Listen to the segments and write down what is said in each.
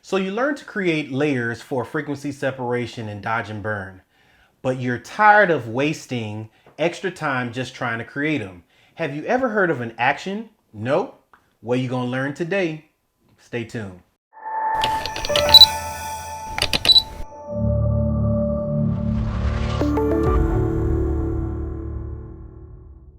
So you learn to create layers for frequency separation and dodge and burn, but you're tired of wasting extra time just trying to create them. Have you ever heard of an action? Nope. Well, you're gonna learn today. Stay tuned.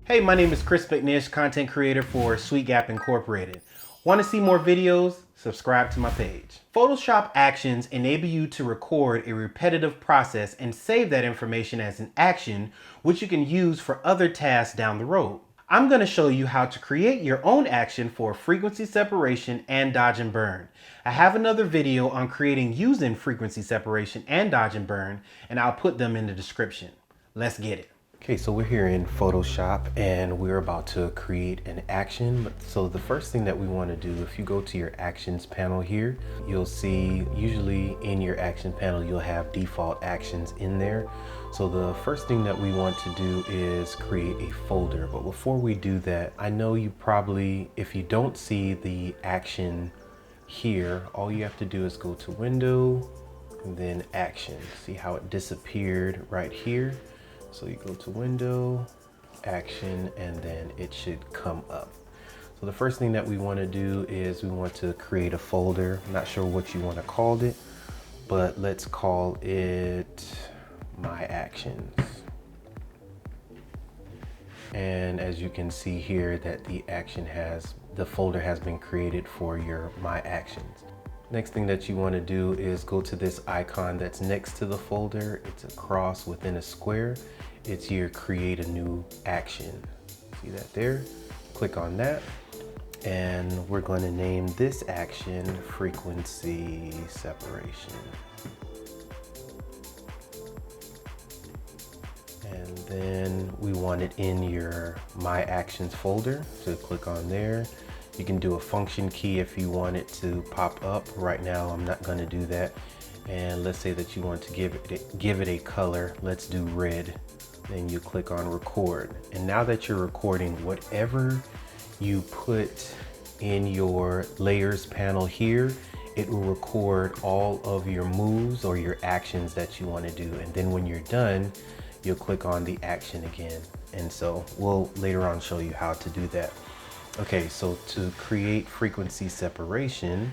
Hey, my name is Chris McNish, content creator for Sweet Gap Incorporated. Want to see more videos? Subscribe to my page. Photoshop actions enable you to record a repetitive process and save that information as an action, which you can use for other tasks down the road. I'm going to show you how to create your own action for frequency separation and dodge and burn. I have another video on creating using frequency separation and dodge and burn, and I'll put them in the description. Let's get it. Okay, so we're here in Photoshop and we're about to create an action. So the first thing that we want to do, if you go to your actions panel here, you'll see usually in your action panel, you'll have default actions in there. So the first thing that we want to do is create a folder. But before we do that, I know you probably, if you don't see the action here, all you have to do is go to Window and then Action. See how it disappeared right here? So you go to Window, Action, and then it should come up. So the first thing that we want to do is we want to create a folder. I'm not sure what you want to call it, but let's call it My Actions. And as you can see here that the folder has been created for your My Actions. Next thing that you want to do is go to this icon that's next to the folder. It's a cross within a square. It's your create a new action. See that there? Click on that. And we're going to name this action frequency separation. And then we want it in your My Actions folder. So click on there. You can do a function key if you want it to pop up. Right now, I'm not going to do that. And let's say that you want to give it a color. Let's do red. Then you click on record. And now that you're recording, whatever you put in your layers panel here, it will record all of your moves or your actions that you want to do. And then when you're done, you'll click on the action again. And so we'll later on show you how to do that. Okay, so to create frequency separation,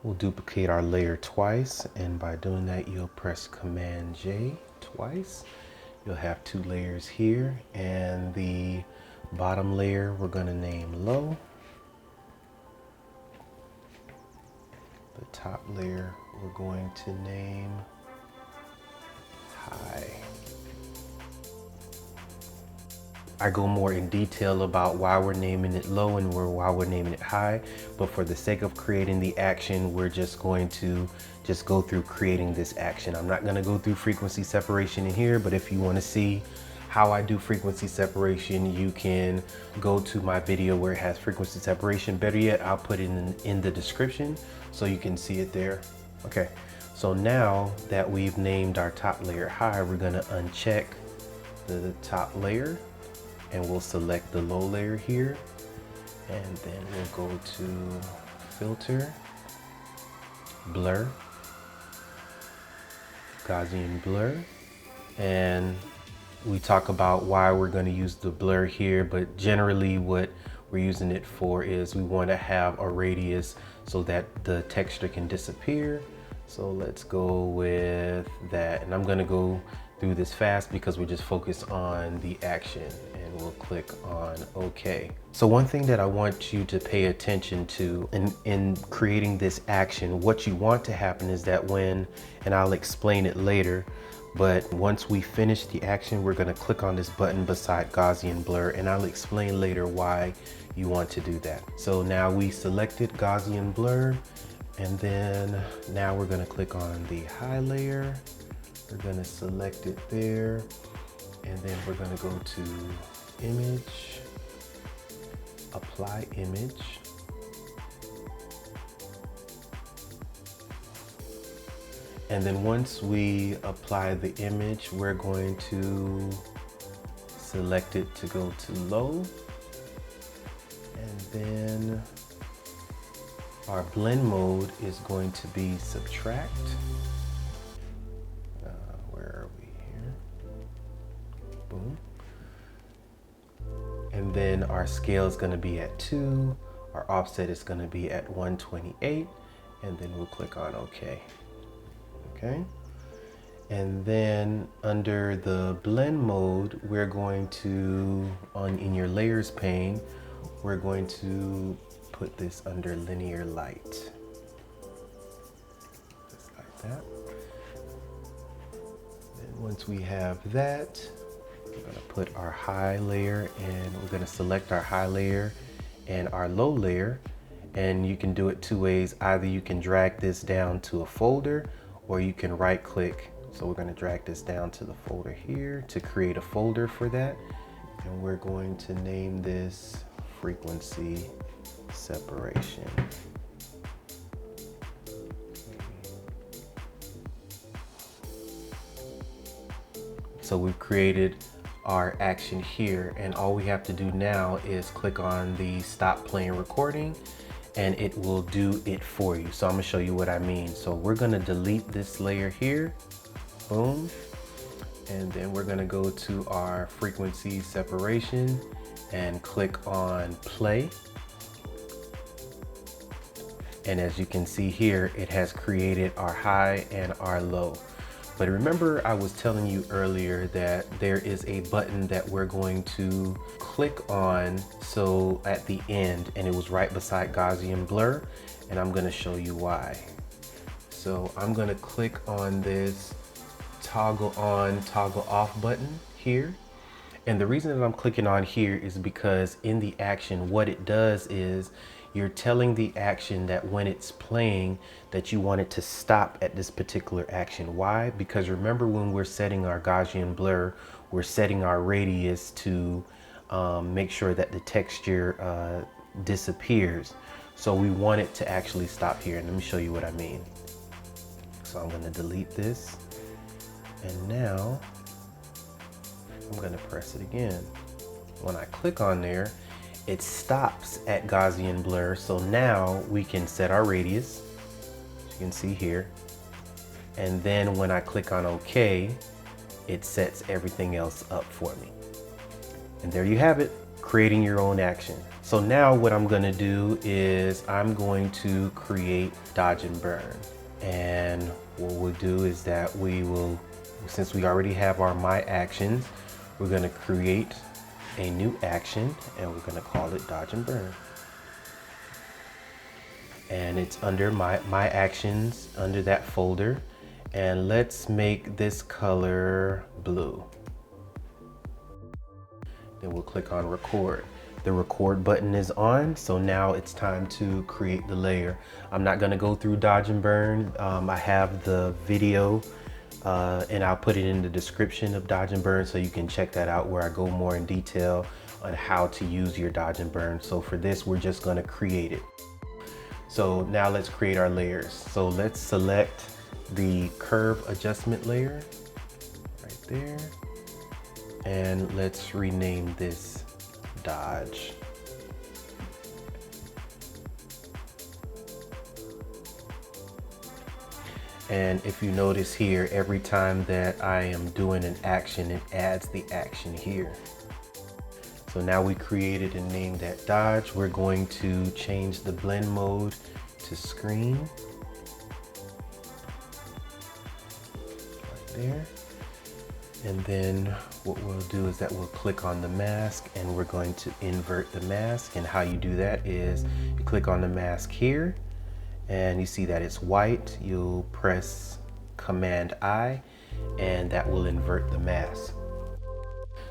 we'll duplicate our layer twice. And by doing that, you'll press Command J twice. You'll have two layers here, and the bottom layer we're going to name low. The top layer we're going to name high. I go more in detail about why we're naming it low and why we're naming it high, but for the sake of creating the action, we're just going to go through creating this action. I'm not going to go through frequency separation in here, but if you want to see how I do frequency separation, you can go to my video where it has frequency separation. Better yet, I'll put it in the description so you can see it there. Okay, so now that we've named our top layer high, we're going to uncheck the top layer. And we'll select the low layer here, and then we'll go to Filter, Blur, Gaussian Blur, and we talk about why we're going to use the blur here, but generally what we're using it for is we want to have a radius so that the texture can disappear. So let's go with that, and I'm going to go through this fast because we just focus on the action, and we'll click on OK. So one thing that I want you to pay attention to in creating this action, what you want to happen is that and I'll explain it later, but once we finish the action, we're going to click on this button beside Gaussian Blur, and I'll explain later why you want to do that. So now we selected Gaussian Blur, and then now we're going to click on the high layer. We're going to select it there, and then we're going to go to Image, Apply Image. And then once we apply the image, we're going to select it to go to low. And then Our blend mode is going to be subtract. Where are we here? Boom. And then our scale is going to be at 2. Our offset is going to be at 128. And then we'll click on OK. Okay. And then under the blend mode, we're going to, in your layers pane, we're going to put this under linear light. Just like that. And once we have that, we're going to put our high layer, and we're going to select our high layer and our low layer. And you can do it two ways. Either you can drag this down to a folder, or you can right click. So we're going to drag this down to the folder here to create a folder for that. And we're going to name this frequency separation. So we've created our action here, and all we have to do now is click on the stop playing recording and it will do it for you. So I'm gonna show you what I mean. So we're gonna delete this layer here, boom. And then we're gonna go to our frequency separation and click on play. And as you can see here, it has created our high and our low. But remember, I was telling you earlier that there is a button that we're going to click on, so at the end, and it was right beside Gaussian blur, and I'm gonna show you why. So I'm gonna click on this toggle on, toggle off button here. And the reason that I'm clicking on here is because in the action, what it does is you're telling the action that when it's playing that you want it to stop at this particular action. Why? Because remember, when we're setting our Gaussian blur, we're setting our radius to make sure that the texture disappears. So we want it to actually stop here. And let me show you what I mean. So I'm gonna delete this. And now I'm gonna press it again. When I click on there, it stops at Gaussian blur. So now we can set our radius, as you can see here. And then when I click on OK, it sets everything else up for me. And there you have it, creating your own action. So now what I'm gonna do is I'm going to create dodge and burn. And what we'll do is that we will, since we already have our my actions, we're gonna create a new action and we're gonna call it dodge and burn. And it's under my actions, under that folder. And let's make this color blue. Then we'll click on record. The record button is on, so now it's time to create the layer. I'm not gonna go through dodge and burn. I have the video and I'll put it in the description of dodge and burn, so you can check that out, where I go more in detail on how to use your dodge and burn. So for this, we're just gonna create it. So now let's create our layers. So let's select the curve adjustment layer right there. And let's rename this dodge. And if you notice here, every time that I am doing an action, it adds the action here. So now we created and named that dodge. We're going to change the blend mode to screen. Right there. And then what we'll do is that we'll click on the mask and we're going to invert the mask. And how you do that is you click on the mask here and you see that it's white. You'll press Command I and that will invert the mask.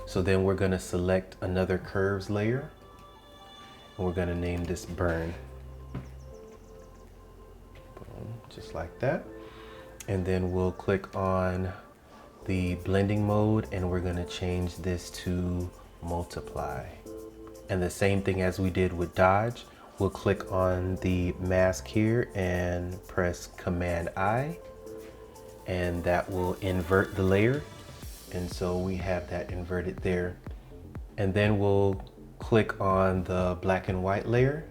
So then we're gonna select another curves layer and we're gonna name this burn. Boom, just like that. And then we'll click on the blending mode and we're gonna change this to multiply. And the same thing as we did with dodge, we'll click on the mask here and press Command I and that will invert the layer. And so we have that inverted there. And then we'll click on the black and white layer.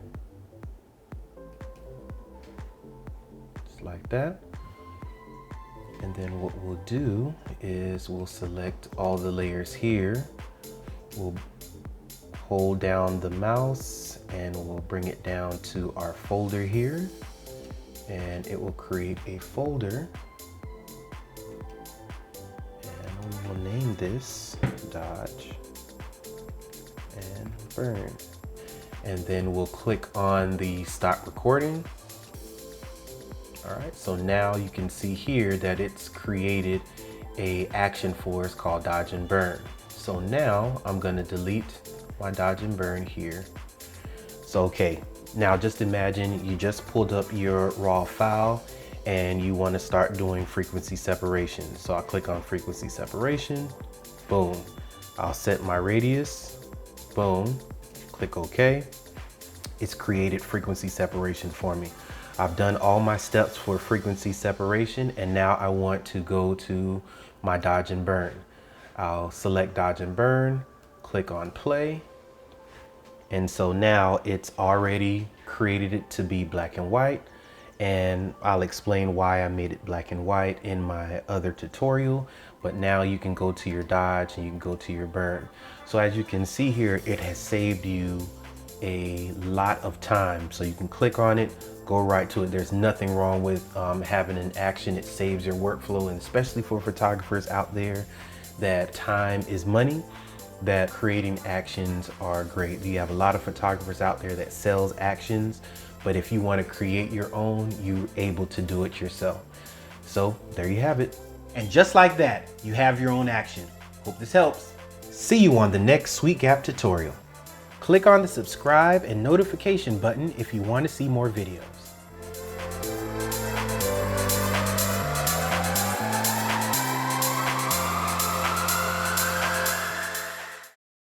just like that. And then what we'll do is we'll select all the layers here. We'll hold down the mouse and we'll bring it down to our folder here, and it will create a folder, and we will name this Dodge and Burn. And then we'll click on the stop recording. All right, so now you can see here that it's created a action for us called Dodge and Burn. So now I'm gonna delete my Dodge and Burn here. So, okay, now just imagine you just pulled up your raw file and you wanna start doing frequency separation. So I'll click on frequency separation, boom. I'll set my radius, boom, click OK. It's created frequency separation for me. I've done all my steps for frequency separation, and now I want to go to my Dodge and Burn. I'll select Dodge and Burn, click on play. And so now it's already created it to be black and white. And I'll explain why I made it black and white in my other tutorial. But now you can go to your Dodge and you can go to your Burn. So as you can see here, it has saved you a lot of time. So you can click on it, go right to it. There's nothing wrong with having an action. It saves your workflow, and especially for photographers out there that time is money, that creating actions are great. You have a lot of photographers out there that sells actions, but if you want to create your own, you're able to do it yourself. So there you have it. And just like that, you have your own action. Hope this helps. See you on the next SweetGap tutorial. Click on the subscribe and notification button if you want to see more videos.